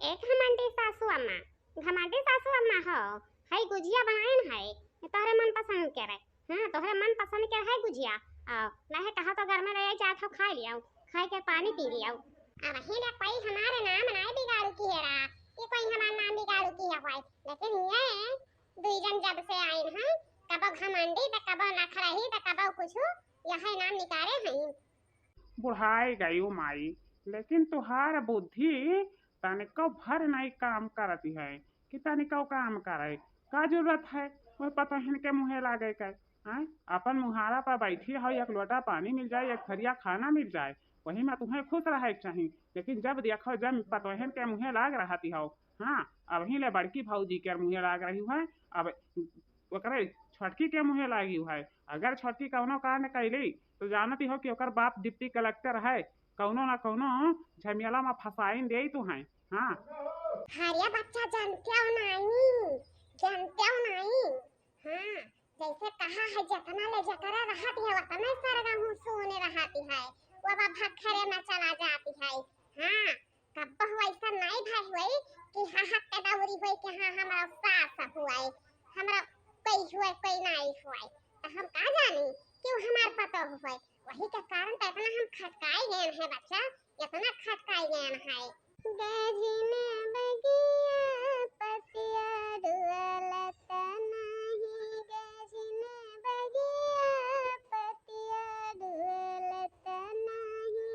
एक घमंडी सासू अम्मा हो। हई गुजिया बनाइन है तोहरे मन पसंद के रे। हां तोहरे मन पसंद के है गुजिया। नहीं कहा तो घर में रह जा तो खा लियो, खाए के पानी पी लियो। अब ही ले कोई हमारे नाम नहीं बिगाड़ू की है रा, ये कोई हमारा नाम बिगाड़ू की है भाई। लेकिन ये दुई जन जब से आइन है कबो घमंडी त कबो नखरही त कबो कुछ यही नाम निकारे हैं। बुढ़ाई गई माई, लेकिन तुहार बुद्धि तनिको भर नहीं काम करती है कि तनिको काम करे। का जरूरत है वह पता के मुँहे लागे के। आय अपन मुहारा पर बैठी हो, एक लोटा पानी मिल जाए, एक थरिया खाना मिल जाए, वही में तुम्हें खुश रहे चाहिए। लेकिन जब देखो जब पतोहन के मुँहे लाग रहती हो। हाँ अभी ले बड़की भौजी के मुँहे लाग रही है, अब ओकरे छोटकी के मुँहे लागी है। अगर छोटकी कौनो कारण कैली तो जानती हो कि ओकर बाप डिप्टी कलेक्टर है, कौनो ना कौनो झमेला में फंसाइन दे तू है। हाँ हरिया बच्चा जानते हो नहीं, जानते हो नहीं। हाँ जैसे कहा है जतना ले जकरा रहती है उतना सरगा हूँ सोने रहती है, वो भखरे में चला जाती है। हाँ कब वैसा नहीं भाई हुई कि हाँ हाँ कदौरी हुई कि हाँ हमारा सास हुआ हमारा कोई हुआ कोई नहीं हुआ। तो हम का जानी क्यों हमार पता हुआ, वही के कारण तो इतना हम खटकाई गए हैं बच्चा, इतना खटकाई गए हैं। गजने बगिया पतिया डुअलत नहीं, गजने बगिया पतिया डुअलत नहीं।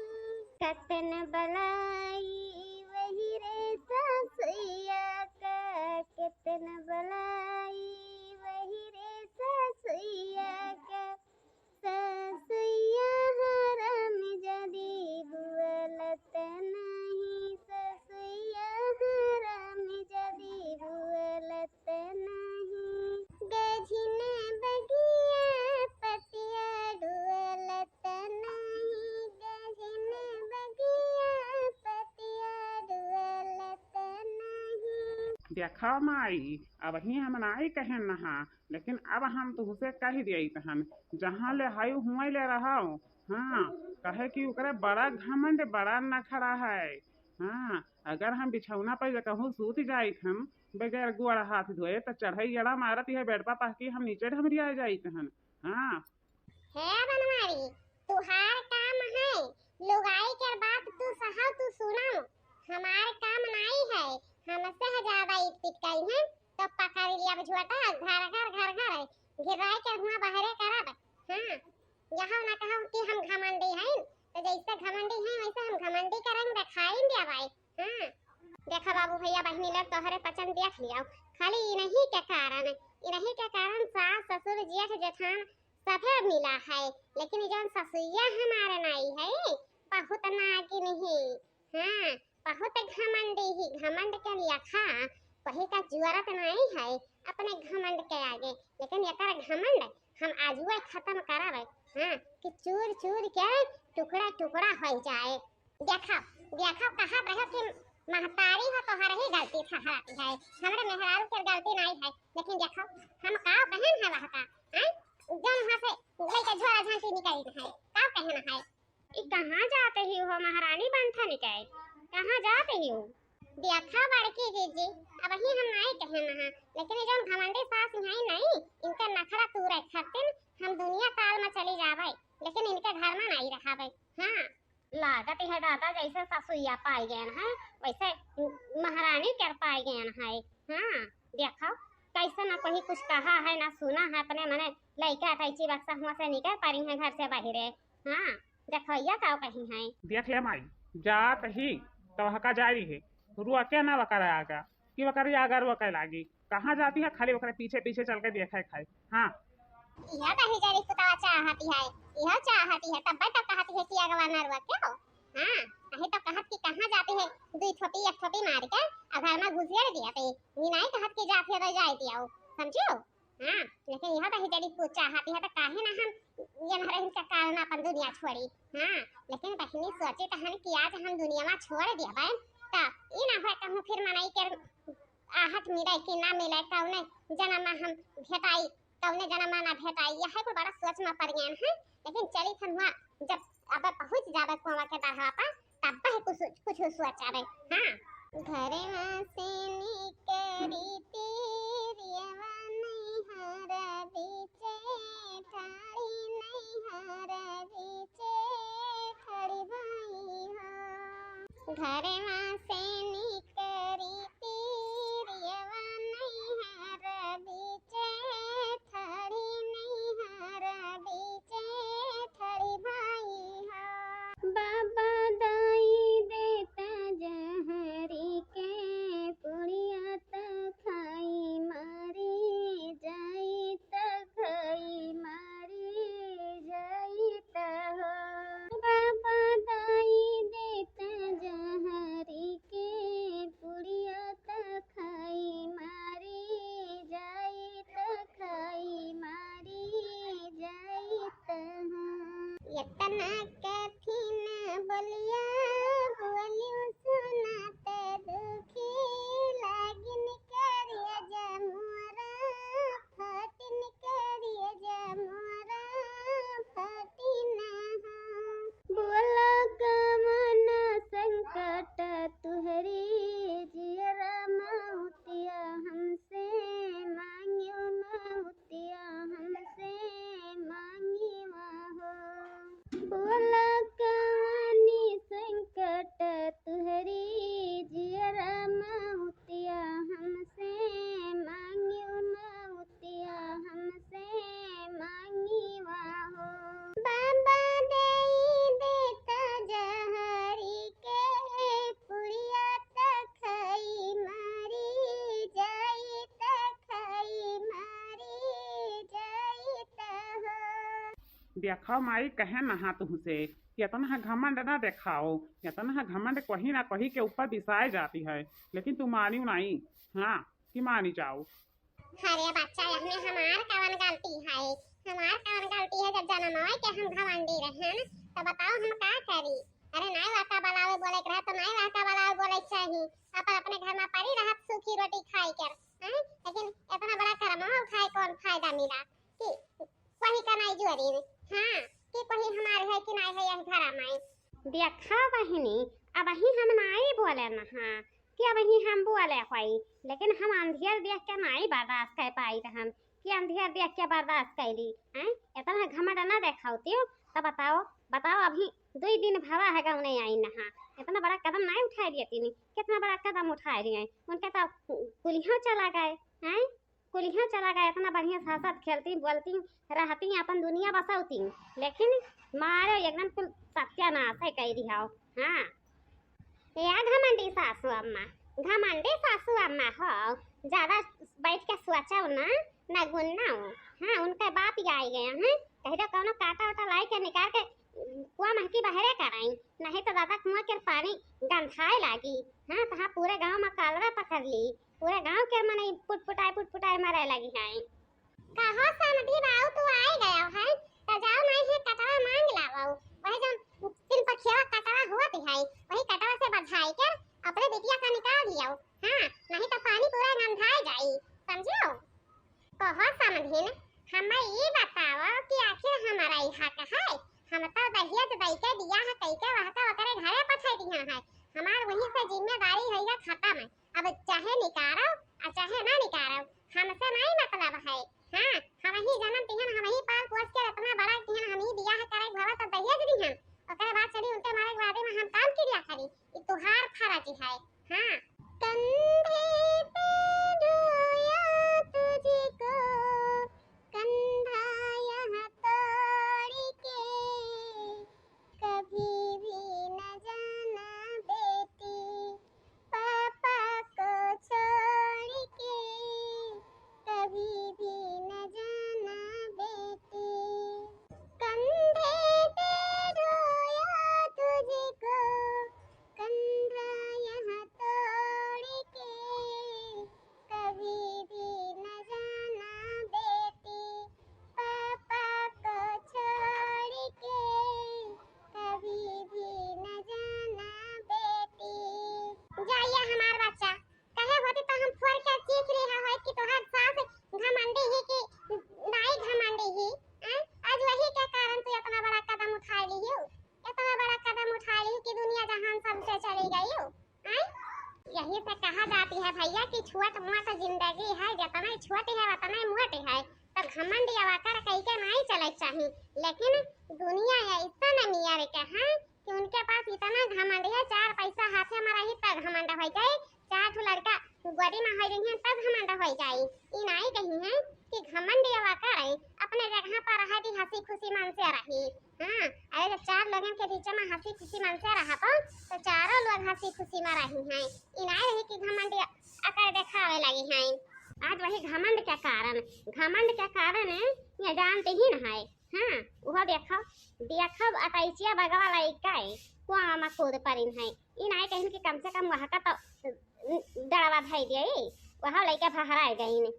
कतन बलाई वही रे ससुइया का, कितन बलाई वही रे ससुइया का। ससुइया हरम जदी बुअलत नहीं, ससुइया हरम जदी बुअलत नहीं। गझिने बगिया पतिया डुअलत नहीं, गझिने बगिया पतिया डुअलत नहीं। देखा माई, अब ही हम नहीं कहे नहा, लेकिन अब हम तुझसे कह दिए तहन जहाँ ले हाई हुआ ले रहा। हाँ कहे कि ओकरे बड़ा घमंड बड़ा नखरा है। हाँ अगर हम बिछौना पर कहूँ सूत जाई हम बगैर गोड़ हाथ धोए तो चढ़ई जड़ा मारत है बेडपा पहकी हम नीचे ढमरिया जाई तहन। हाँ है बनवारी तुहार काम है, लुगाई के बात तू सहा तू सुनाओ, हमारे काम नहीं है। हमसे ज्यादा ईट पिटकाई है तो पकड़ लिया बझुआटा घर गिराई के हुआ बाहरे करब। हाँ यहाँ ना कहो कि हम घमंडी हैं, तो जैसे घमंडी हैं वैसे हम घमंडी करेंगे दिखाएंगे भाई। हाँ देखा बाबू भैया बहनी लोग तोहरे पचन देख लिया, खाली इन्हीं के कारण सास ससुर जेठ जेठान सभे मिला है, लेकिन जौन ससुइया हमारे नहीं है बहुत नागी नहीं। हाँ बहुत घमंडी ही, घमंड के लिए खा वही का जरूरत नहीं है अपने घमंड के आगे। लेकिन यकर घमंड हम आजुए खत्म करावे। हाँ कि चूर चूर के टुकड़ा टुकड़ा हो जाए। देखा देखा कहा रहे कि महतारी हो तो हर ही गलती ठहराती है, हमारे मेहरारू की गलती नहीं है। लेकिन देखो हम का बहन है वहाँ का जन वहाँ से लेके झोला झांसी निकली है, का कहना है। ई कहाँ जाते ही हो महारानी बंठा निकल, कहाँ जाते ही हो। देखा बड़की जीजी अब ही हम नहीं कहना है, लेकिन जो घमंडी सास है नहीं इनका नखरा तूरे खातिर हम दुनिया काल में चली जावे, लेकिन इनके घर में नहीं रखावे। हाँ लागत है दादा जैसे ससुइया पाई गए हैं वैसे महारानी कर पाई गए हैं। हाँ देखो कैसे ना कोई कुछ कहा है ना सुना है, अपने मने लड़का कैची बक्सा हुआ से निकल पारी है घर से बाहर। हाँ देखो ये का कहीं है। देख ले माई, जात ही तो हका जारी है, रुआ क्या ना वकर आगा कि वकर अगर वकर लागी कहाँ जाती है, खाली वकर पीछे पीछे चल के देखा खाए। हाँ यह कहीं जारी सुतावा चाहती है, यह चाहती है तब तक कहती है कि अगवा नरवा क्यों। हाँ कहीं तो कहत कि कहाँ जाती है दुई छोटी एक छोटी मार के घर में घुसियर दिया पे नी नहीं कहत कि जाती है जाई दिया समझो। हाँ लेकिन यह कहीं जारी पूछ चाहती है तो काहे ना हम ये न रही का कारण अपन दुनिया छोड़ी। हाँ लेकिन बहनी सोचे तहन कि आज हम दुनिया में छोड़ दिया भाई ता ई ना होए कहूं फिर मनाई के आहत मिले कि ना मिले कौने जन्म में हम भेटाई कौने जन्म में ना भेटाई, यह को बड़ा सोच में पड़ गए हैं। लेकिन चली थन हुआ जब अब पहुंच जावे कुआं के दरवा पर तब कुछ कुछ सोच आवे। हाँ घरवा से निकरी तीरियवा नैहर बीचे ठाड़ी नैहर बीचे ठाड़ी भाई हो। घरवा से निकरी तीरियवा नैहर बीचे ठाड़ी नैहर बीचे ठाड़ी भाई हो। बाबा दाई देता जहरी के पुड़िया त खाई मारी जाई त खाई मारी जाई त हो। बाबा दाई देता जहरी के पुड़िया त खाई मारी जाई त खाई मारी जाई त हो। यतना कठिन बोलिया बोलियो सुनाते दुखी लागिन करिए जमुरा फटिन करिए जमुरा फटिन बोला कमन संकट तुहरी जियरा मौतिया हमसे मांगियो मौतिया हमसे मांगिवा हो। बोला कवनी संकट तुहरी जियरा मौतिया हमसे मांगियो मौतिया हमसे मांगिवा हो। बाबा देई देता जहरी के पुड़िया त खाई मारी जाई त खाई मारी जाई त हो। देखो माई कहे नहा तुमसे इतना घमंड ना दिखाओ। इतना घमंड कहीं ना कहीं के ऊपर दिखाई जाती है, लेकिन तुम मानी नहीं। हाँ कि मानी जाओ। अरे बच्चा इसमें हमार कवन गलती है? हमार कवन गलती है? जब जन्म के हम घमंडी रहे न तो बताओ हम का करी? अरे नहीं वाका बलावे बोले के रहे तो नहीं वाका बलावे बोले चाहिए। अपन अपने घर में पड़ी रहत सूखी रोटी खाई कर, हैं? लेकिन इतना बड़ा करमो खाए कौन फायदा मिला कि वही का नहीं जोरी। हाँ कि कोई हमारे है कि नहीं है यह घर में देखा बहिनी। अब ही हम नहीं बोले ना हाँ कि अब ही हम बोले कोई, लेकिन हम अंधियर देख के नहीं बर्दाश्त कर पाई हम कि अंधियर देख के बर्दाश्त कैली हैं। इतना घमंड ना देखाओती हो तो बताओ बताओ अभी 2 दिन भरा है गाँव नहीं आई नहा। इतना बड़ा कदम नहीं उठा लिए तीन, कितना बड़ा कदम उठा रही हैं। उनके तो कुलियों चला गए हैं, कुलियों चला गए। इतना बढ़िया हंसत खेलती बोलती रहती अपन दुनिया बसाती, लेकिन मारे एकदम कुल सत्यानाश है कह रही हो। हाँ या घमंडी सासू अम्मा, घमंडी सासू अम्मा हो। ज्यादा बैठ के सोचो ना गुन्नाओ। हाँ उनका बाप ही आई गया है। कहीं तो कौनो काटा वाटा लाई के निकाल के कुआ महकी बहरे कराई, नहीं तो दादा कुआं के पानी गंधाए लागी। हाँ तो हाँ पूरे गांव में कालरा पकड़ ली, पूरे गांव के मने पुटपुटाए मरे लगी है। कहो समधी बाऊ तू आई गया है तो जाओ नहीं है कटवा मांग लाओ। वही जो तीन पखिया कटवा होती है वही कटवा से बधाई के अपने बिटिया का निकाल लियो। हाँ नहीं तो पानी पूरा गंधाए जाई, समझो। कहो समधी हमें ये बताओ कि आखिर हमारा यहाँ का है। हम तो दहेज दई के दिया है कई के वह का ओकरे घरे पठाई दिया है। हमार वहीं से जिम्मेदारी है या खत्म है। अब चाहे निकालो और चाहे ना निकालो हमसे नहीं मतलब है। हाँ हम ही जन्म तिहन हम ही पाल पोस के इतना बड़ा तिहन हम ही दिया है करे घरे तो दहेज दिहन ओकरे बाद चली उनके मारे के बाद में हम काम किया करी। ई तुहार फर्ज है। हाँ कंधे पे ढोया तुझको कंधा यहाँ तोड़ के कभी भी न जाना बेटी पापा को छोड़ के कभी भी न जाना बेटी। कंधे पे ढोया तुझको कंधा यहाँ तोड़ तो कहा जाती है भैया कि छुअट मुअट जिंदगी है, जितना छुअट है उतना मुअट है। तो घमंड अवाकर कहीं के नहीं चले चाहिए, लेकिन दुनिया है इतना नियर के है कि उनके पास इतना घमंड है, चार पैसा हाथे में रही तब घमंड हो जाए, चार ठो लड़का गोदी में हो रही है तब घमंड हो जाए। ई नहीं कही है कि घमंड अवाकर अपने जगह पर रह दी हंसी खुशी मन से रही। हाँ, अरे जब चार लोगों के बीच में हंसी खुशी मन से रहा तो चारों लोग हंसी खुशी में रही हैं। ई नहीं रही कि घमंड अकर दिखावे लगी हैं। आज वही घमंड के कारण ये जानते ही न है। हाँ, वह देखो देखो अतैचिया बगवा लइका कुआं में कूद परिन है। ई नहीं कहीं कि कम से कम वहाँ का तो दड़वा धई दिए, वहाँ लइका फहराए गई ने।